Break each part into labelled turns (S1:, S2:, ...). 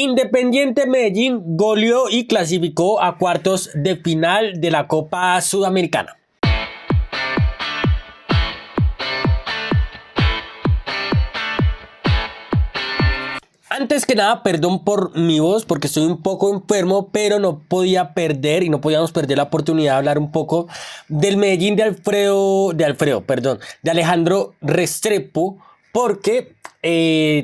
S1: Independiente Medellín goleó y clasificó a cuartos de final de la Copa Sudamericana. Antes que nada, perdón por mi voz porque estoy un poco enfermo, pero no podía perder y no podíamos perder la oportunidad de hablar un poco del Medellín de Alejandro Restrepo, porque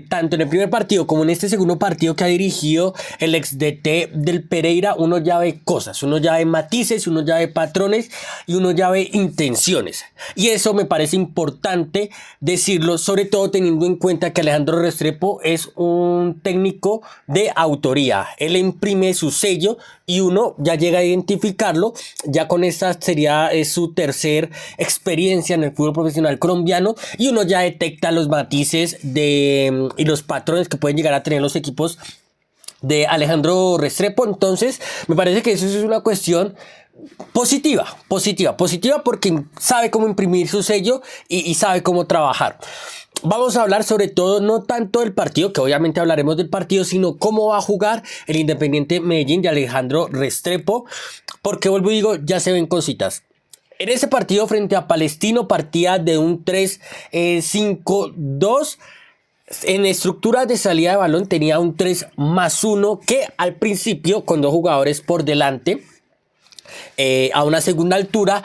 S1: tanto en el primer partido como en este segundo partido que ha dirigido el ex DT del Pereira, uno ya ve cosas, uno ya ve matices, uno ya ve patrones y uno ya ve intenciones. Y eso me parece importante decirlo, sobre todo teniendo en cuenta que Alejandro Restrepo es un técnico de autoría. Él imprime su sello y uno ya llega a identificarlo. Ya con esta sería su tercer experiencia en el fútbol profesional colombiano y uno ya detecta los matices y los patrones que pueden llegar a tener los equipos de Alejandro Restrepo. Entonces me parece que eso es una cuestión positiva porque sabe cómo imprimir su sello y sabe cómo trabajar. Vamos a hablar sobre todo, no tanto del partido, que obviamente hablaremos del partido, sino cómo va a jugar el Independiente Medellín de Alejandro Restrepo, porque vuelvo y digo, ya se ven cositas. En ese partido frente a Palestino partía de un 3-5-2. En estructura de salida de balón tenía un 3+1, que al principio con dos jugadores por delante a una segunda altura.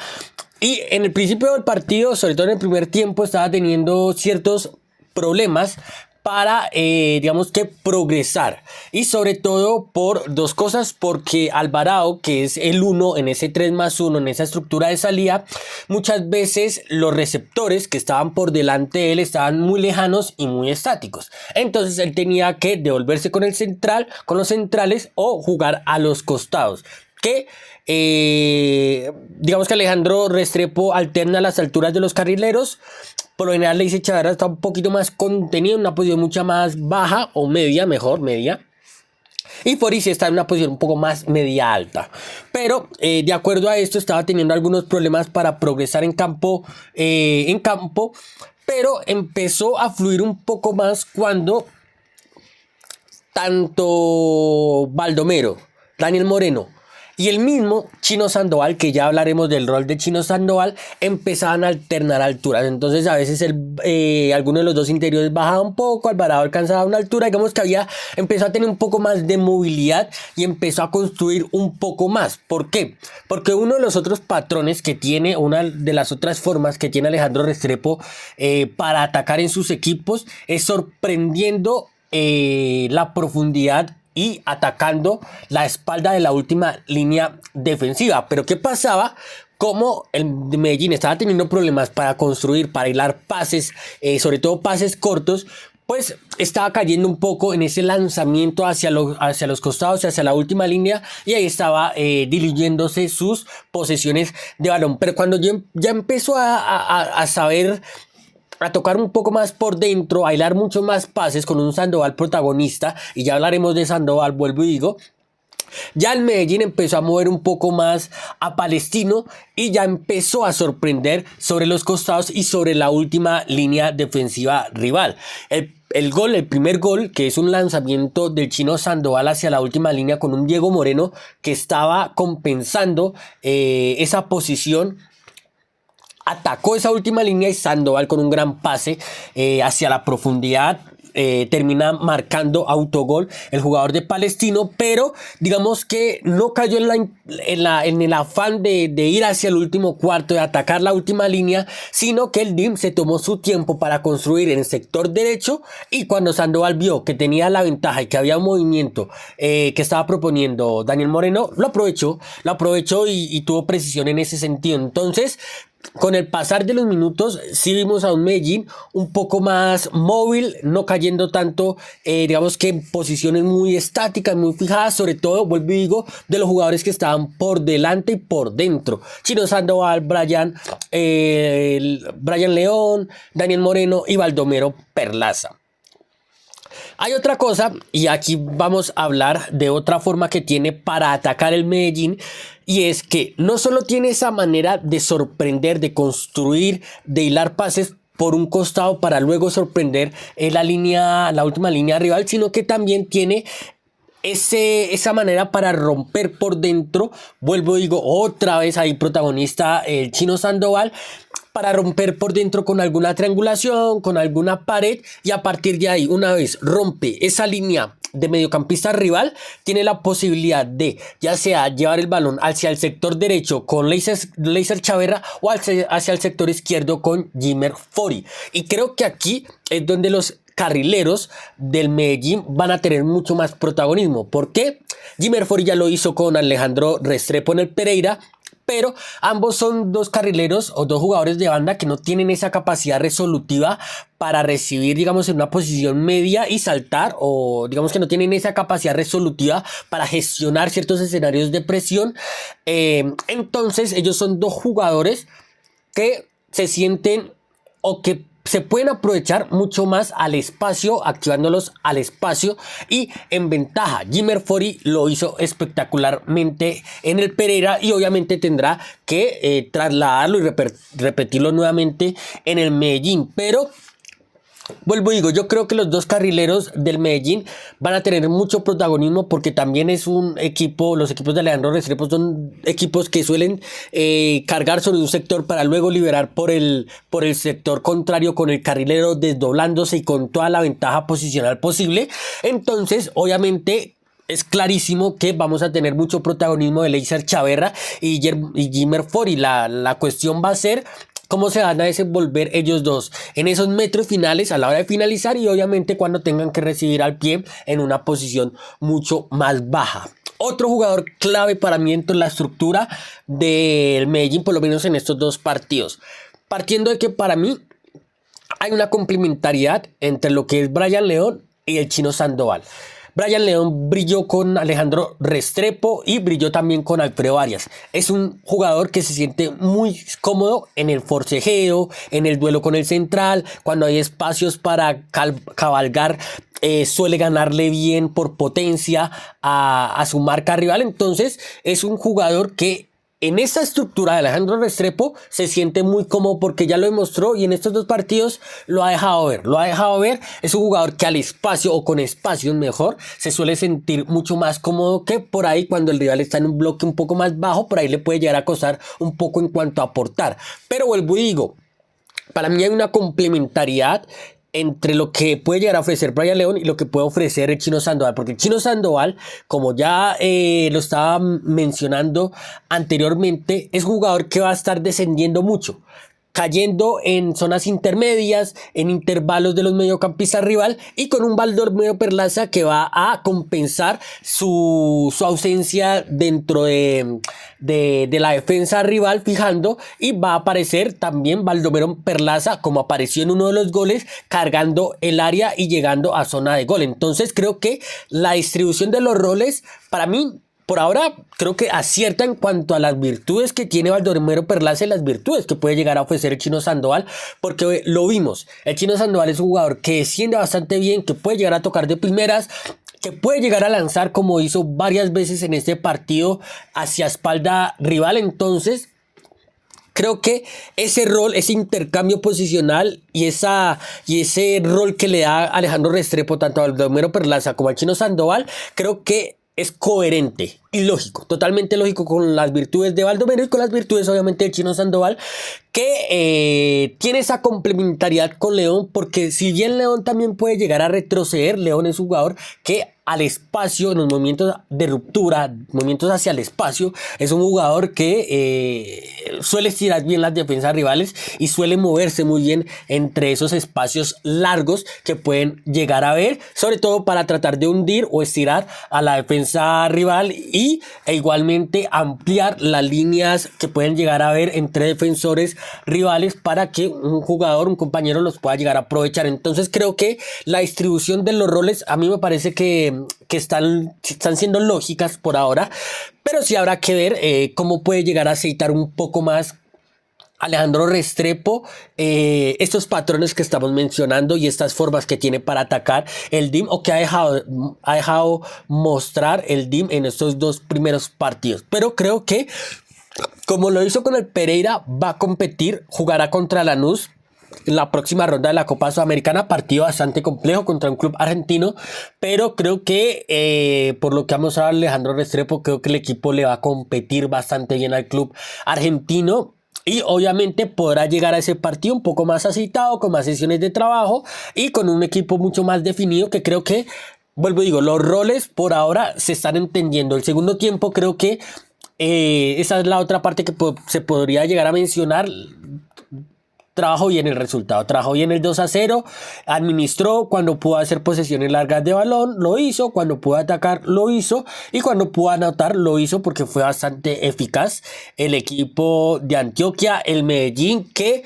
S1: Y en el principio del partido, sobre todo en el primer tiempo, estaba teniendo ciertos problemas para, digamos que progresar. Y sobre todo por dos cosas, porque Alvarado, que es el 1 en ese 3+1, en esa estructura de salida, muchas veces los receptores que estaban por delante de él estaban muy lejanos y muy estáticos. Entonces él tenía que devolverse con el central, con los centrales, o jugar a los costados. Que digamos que Alejandro Restrepo alterna las alturas de los carrileros. Por lo general Leisy Echavarría está un poquito más contenido, en una posición mucho más baja o media, mejor media. Y Fori está en una posición un poco más media alta. Pero de acuerdo a esto estaba teniendo algunos problemas para progresar en campo. Pero empezó a fluir un poco más cuando tanto Baldomero, Daniel Moreno y el mismo Chino Sandoval, que ya hablaremos del rol de Chino Sandoval, empezaban a alternar alturas. Entonces a veces alguno de los dos interiores bajaba un poco, Alvarado alcanzaba una altura, digamos que empezó a tener un poco más de movilidad y empezó a construir un poco más. ¿Por qué? Porque uno de los otros patrones que tiene, una de las otras formas que tiene Alejandro Restrepo para atacar en sus equipos es sorprendiendo la profundidad y atacando la espalda de la última línea defensiva. Pero ¿qué pasaba? Como el Medellín estaba teniendo problemas para construir, para hilar pases, sobre todo pases cortos, pues estaba cayendo un poco en ese lanzamiento hacia los costados, hacia la última línea, y ahí estaba diluyéndose sus posesiones de balón. Pero cuando ya empezó a saber, a tocar un poco más por dentro, a hilar muchos más pases con un Sandoval protagonista, y ya hablaremos de Sandoval, vuelvo y digo, ya el Medellín empezó a mover un poco más a Palestino y ya empezó a sorprender sobre los costados y sobre la última línea defensiva rival. El primer gol, que es un lanzamiento del Chino Sandoval hacia la última línea con un Diego Moreno que estaba compensando esa posición. Atacó esa última línea y Sandoval con un gran pase hacia la profundidad termina marcando autogol el jugador de Palestino, pero digamos que no cayó en el afán de ir hacia el último cuarto, de atacar la última línea, sino que el DIM se tomó su tiempo para construir en el sector derecho, y cuando Sandoval vio que tenía la ventaja y que había un movimiento que estaba proponiendo Daniel Moreno, lo aprovechó y tuvo precisión en ese sentido. Entonces, con el pasar de los minutos sí vimos a un Medellín un poco más móvil, no cayendo tanto, digamos que en posiciones muy estáticas, muy fijadas, sobre todo, vuelvo y digo, de los jugadores que estaban por delante y por dentro. Chino Sandoval, Brian León, Daniel Moreno y Baldomero Perlaza. Hay otra cosa, y aquí vamos a hablar de otra forma que tiene para atacar el Medellín, y es que no solo tiene esa manera de sorprender, de construir, de hilar pases por un costado para luego sorprender la última línea rival, sino que también tiene esa manera para romper por dentro. Vuelvo y digo, otra vez ahí protagonista el Chino Sandoval, para romper por dentro con alguna triangulación, con alguna pared, y a partir de ahí, una vez rompe esa línea de mediocampista rival, tiene la posibilidad de ya sea llevar el balón hacia el sector derecho con Leiser Chaverra o hacia el sector izquierdo con Jimmer Fori. Y creo que aquí es donde los carrileros del Medellín van a tener mucho más protagonismo. ¿Por qué? Jimmer Fori ya lo hizo con Alejandro Restrepo en el Pereira, pero ambos son dos carrileros o dos jugadores de banda que no tienen esa capacidad resolutiva para recibir, digamos, en una posición media y saltar, o digamos que no tienen esa capacidad resolutiva para gestionar ciertos escenarios de presión. Entonces ellos son dos jugadores que se sienten o que se pueden aprovechar mucho más al espacio, activándolos al espacio y en ventaja. Jimmer Fori lo hizo espectacularmente en el Pereira y obviamente tendrá que trasladarlo y repetirlo nuevamente en el Medellín, pero vuelvo y digo, yo creo que los dos carrileros del Medellín van a tener mucho protagonismo porque también es un equipo, los equipos de Alejandro Restrepo son equipos que suelen cargar sobre un sector para luego liberar por el sector contrario con el carrilero desdoblándose y con toda la ventaja posicional posible. Entonces, obviamente, es clarísimo que vamos a tener mucho protagonismo de Leiser Chaverra y Jimmer Fori. La cuestión va a ser cómo se van a desenvolver ellos dos en esos metros finales a la hora de finalizar y obviamente cuando tengan que recibir al pie en una posición mucho más baja. Otro jugador clave para mí dentro de la estructura del Medellín, por lo menos en estos dos partidos. Partiendo de que para mí hay una complementariedad entre lo que es Brian León y el Chino Sandoval. Brian León brilló con Alejandro Restrepo y brilló también con Alfredo Arias. Es un jugador que se siente muy cómodo en el forcejeo, en el duelo con el central, cuando hay espacios para cabalgar, suele ganarle bien por potencia a su marca rival. Entonces es un jugador que en esta estructura de Alejandro Restrepo se siente muy cómodo porque ya lo demostró y en estos dos partidos lo ha dejado ver. Es un jugador que al espacio o con espacios mejor se suele sentir mucho más cómodo que por ahí cuando el rival está en un bloque un poco más bajo, por ahí le puede llegar a costar un poco en cuanto a aportar. Pero vuelvo y digo, para mí hay una complementariedad entre lo que puede llegar a ofrecer Brian León y lo que puede ofrecer el Chino Sandoval, porque el Chino Sandoval, como ya lo estaba mencionando anteriormente, es un jugador que va a estar descendiendo mucho, cayendo en zonas intermedias, en intervalos de los mediocampistas rival y con un Baldomero Perlaza que va a compensar su ausencia dentro de la defensa rival fijando, y va a aparecer también Baldomero Perlaza como apareció en uno de los goles, cargando el área y llegando a zona de gol. Entonces creo que la distribución de los roles para mí por ahora creo que acierta en cuanto a las virtudes que tiene Baldomero Perlaza y las virtudes que puede llegar a ofrecer el Chino Sandoval, porque lo vimos, el Chino Sandoval es un jugador que desciende bastante bien, que puede llegar a tocar de primeras, que puede llegar a lanzar como hizo varias veces en este partido hacia espalda rival. Entonces creo que ese rol, ese intercambio posicional y ese rol que le da Alejandro Restrepo tanto a Baldomero Perlaza como al Chino Sandoval, creo que es coherente y lógico, totalmente lógico con las virtudes de Baldomero y con las virtudes obviamente del Chino Sandoval, que tiene esa complementariedad con León, porque si bien León también puede llegar a retroceder, León es un jugador que al espacio, en los movimientos de ruptura, movimientos hacia el espacio, es un jugador que suele estirar bien las defensas rivales y suele moverse muy bien entre esos espacios largos que pueden llegar a ver, sobre todo para tratar de hundir o estirar a la defensa rival e igualmente ampliar las líneas que pueden llegar a ver entre defensores rivales para que un jugador, un compañero los pueda llegar a aprovechar. Entonces creo que la distribución de los roles a mí me parece que están siendo lógicas por ahora, pero sí habrá que ver cómo puede llegar a aceitar un poco más Alejandro Restrepo estos patrones que estamos mencionando y estas formas que tiene para atacar el DIM, o que ha dejado mostrar el DIM en estos dos primeros partidos. Pero creo que como lo hizo con el Pereira, va a competir, jugará contra Lanús en la próxima ronda de la Copa Sudamericana, partido bastante complejo contra un club argentino, pero creo que por lo que vamos a hablar Alejandro Restrepo, creo que el equipo le va a competir bastante bien al club argentino. Y obviamente podrá llegar a ese partido un poco más aceitado, con más sesiones de trabajo y con un equipo mucho más definido que creo que, vuelvo y digo, los roles por ahora se están entendiendo. El segundo tiempo creo que esa es la otra parte que se podría llegar a mencionar. Trabajó bien el resultado, trabajó bien el 2-0, administró cuando pudo hacer posesiones largas de balón, lo hizo, cuando pudo atacar, lo hizo, y cuando pudo anotar, lo hizo porque fue bastante eficaz el equipo de Antioquia, el Medellín, que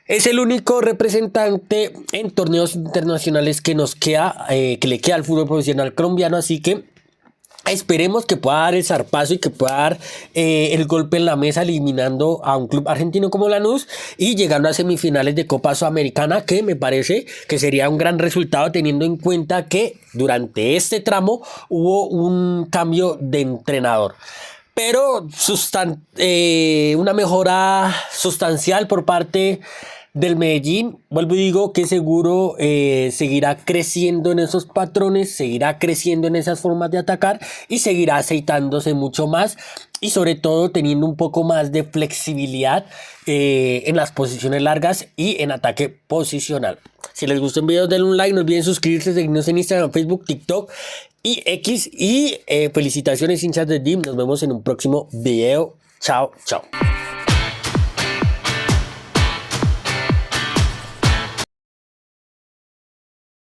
S1: es el único representante en torneos internacionales que nos queda, que le queda al fútbol profesional colombiano, así que esperemos que pueda dar el zarpazo y que pueda dar el golpe en la mesa eliminando a un club argentino como Lanús y llegando a semifinales de Copa Sudamericana, que me parece que sería un gran resultado teniendo en cuenta que durante este tramo hubo un cambio de entrenador. Pero una mejora sustancial por parte del Medellín, vuelvo y digo que seguro seguirá creciendo en esos patrones, seguirá creciendo en esas formas de atacar y seguirá aceitándose mucho más y sobre todo teniendo un poco más de flexibilidad en las posiciones largas y en ataque posicional. Si les gustan videos, denle un like, no olviden suscribirse, seguirnos en Instagram, Facebook, TikTok y X y felicitaciones hinchas de DIM, nos vemos en un próximo video, chao, chao.